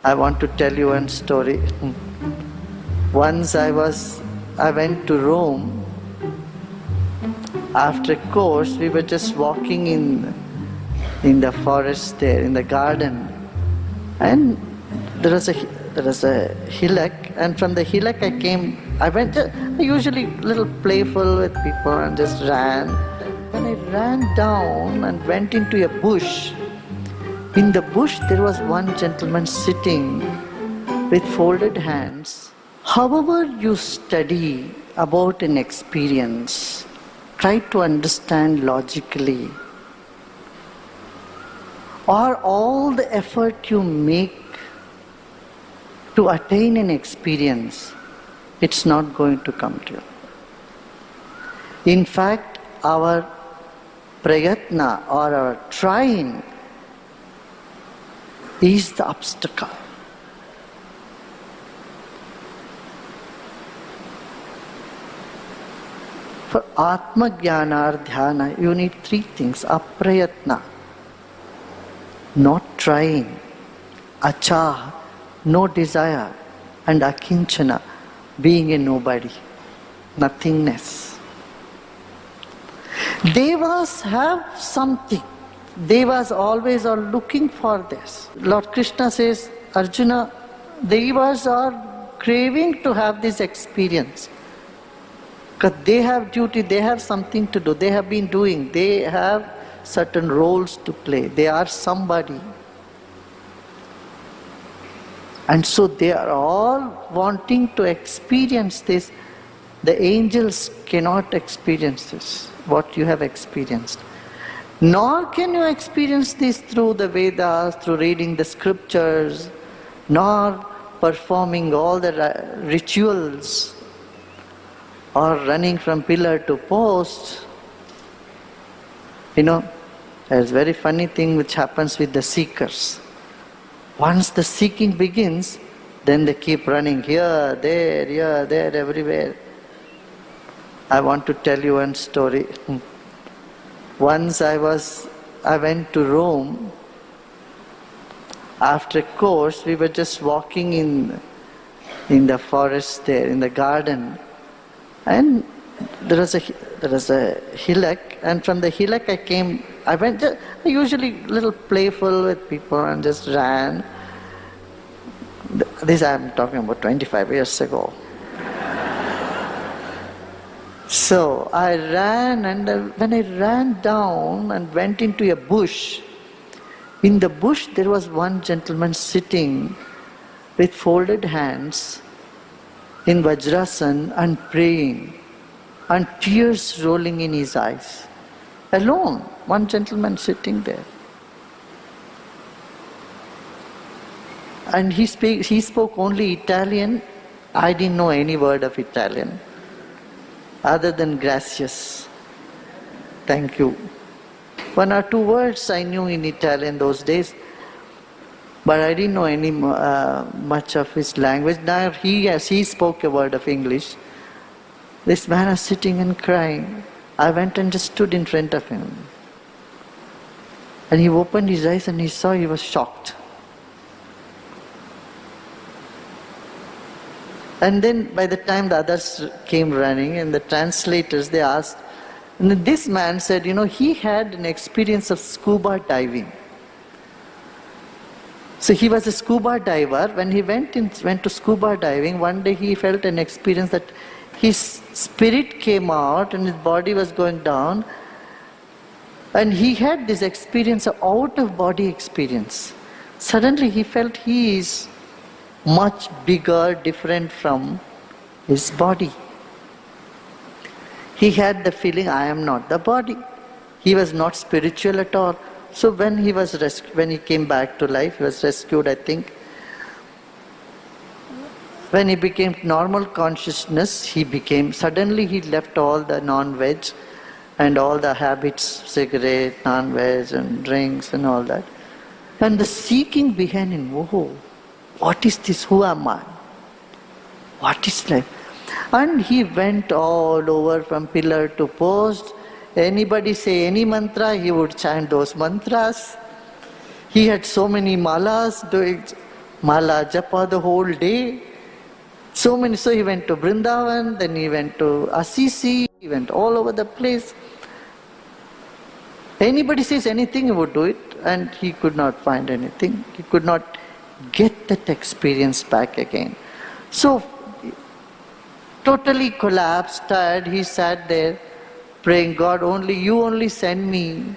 I want to tell you one story. Once I went to Rome. After a course, we were just walking in the forest there, in the garden, and there was a hillock, and from the hillock I went. I usually a little playful with people and just ran. When I ran down and went into a bush, in the bush there was one gentleman sitting with folded hands. However you study about an experience, try to understand logically, or all the effort you make to attain an experience, it's not going to come to you. In fact, our prayatna or our trying is the obstacle. For Atma Jnana or Dhyana, you need three things. Aprayatna, not trying. Achaha, no desire. And akinchana, being a nobody, nothingness. Devas have something. Devas always are looking for this. Lord Krishna says, Arjuna, Devas are craving to have this experience. Because they have duty, they have something to do, they have been doing, they have certain roles to play, they are somebody. And so they are all wanting to experience this. The angels cannot experience this, what you have experienced. Nor can you experience this through the Vedas, through reading the scriptures, nor performing all the rituals, or running from pillar to post. You know, there's a very funny thing which happens with the seekers. Once the seeking begins, then they keep running here, there, everywhere. I want to tell you one story. Once I went to Rome. After a course, we were just walking in the forest there, in the garden, and there was a hillock, and from the hillock I went. I usually a little playful with people and just ran. This I am talking about 25 years ago. So I ran, and when I ran down and went into a bush, in the bush there was one gentleman sitting with folded hands in Vajrasan and praying, and tears rolling in his eyes. Alone, one gentleman sitting there. And he spoke only Italian. I didn't know any word of Italian other than gracias. Thank you. One or two words I knew in Italian those days, but I didn't know any much of his language. Now he spoke a word of English. This man was sitting and crying. I went and just stood in front of him. And he opened his eyes and he saw, he was shocked. And then by the time the others came running and the translators, they asked, and this man said, he had an experience of scuba diving. So he was a scuba diver. When he went to scuba diving, one day he felt an experience that his spirit came out and his body was going down. And he had this experience, an out-of-body experience. Suddenly he felt he is much bigger, different from his body. He had the feeling, I am not the body. He was not spiritual at all. So when he came back to life, he was rescued, I think. When he became normal consciousness, suddenly he left all the non-veg and all the habits, cigarette, non-veg and drinks and all that. And the seeking began in, what is this? Who am I? What is life? And he went all over from pillar to post. Anybody say any mantra, he would chant those mantras. He had so many malas doing. Mala Japa the whole day. So he went to Vrindavan, then he went to Assisi, he went all over the place. Anybody says anything, he would do it, and he could not find anything. He could not get that experience back again. So, totally collapsed, tired, he sat there praying, God, you only send me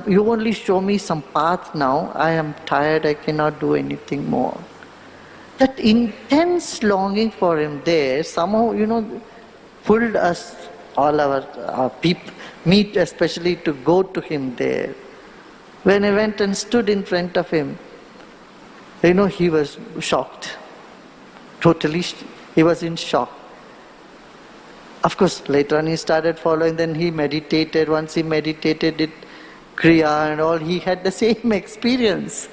you only show me some path now. I am tired, I cannot do anything more. That intense longing for him there somehow, pulled us, all our people, me especially, to go to him there. When I went and stood in front of him, he was shocked. Totally, he was in shock. Of course, later on he started following, then he meditated. Once he meditated, did Kriya and all, he had the same experience.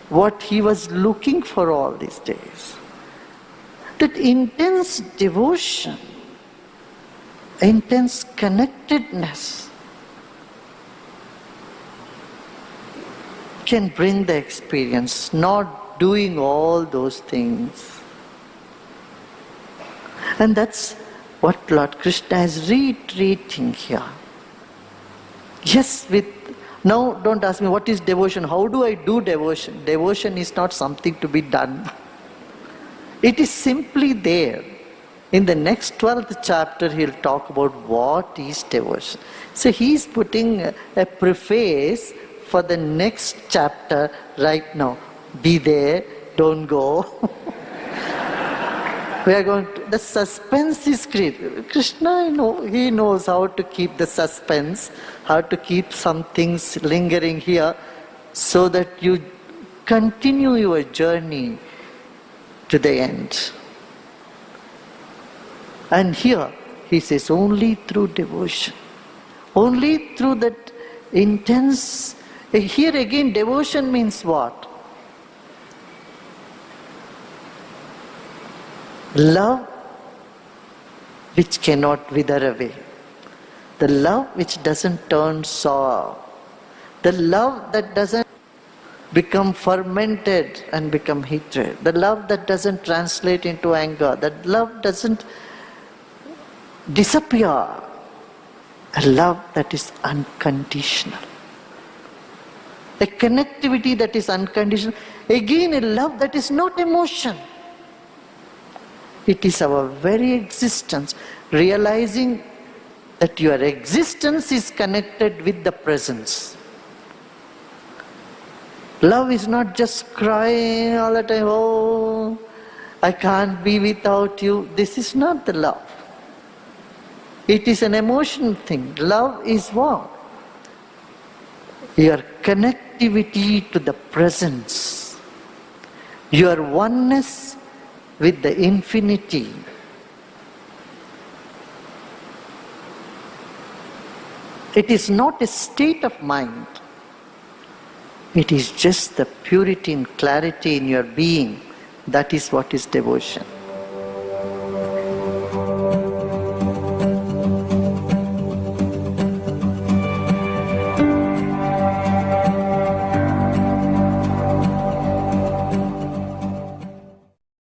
What he was looking for all these days. That intense devotion, intense connectedness can bring the experience, not doing all those things. And that's what Lord Krishna is reiterating here. Yes, now don't ask me what is devotion, how do I do devotion? Devotion is not something to be done. It is simply there. In the next 12th chapter, he'll talk about what is devotion. So he's putting a preface for the next chapter right now. Be there, don't go. We are going to, the suspense is great. Krishna, he knows how to keep the suspense, how to keep some things lingering here, so that you continue your journey to the end. And here, he says, only through devotion, only through that intense, here again, devotion means what? Love which cannot wither away. The love which doesn't turn sour. The love that doesn't become fermented and become hatred. The love that doesn't translate into anger. That love doesn't disappear. A love that is unconditional. A connectivity that is unconditional. Again, a love that is not emotion. It is our very existence, realizing that your existence is connected with the presence. Love is not just crying all the time, oh, I can't be without you. This is not the love. It is an emotional thing. Love is what? Your connectivity to the presence. Your oneness with the infinity. It is not a state of mind. It is just the purity and clarity in your being. That is what is devotion.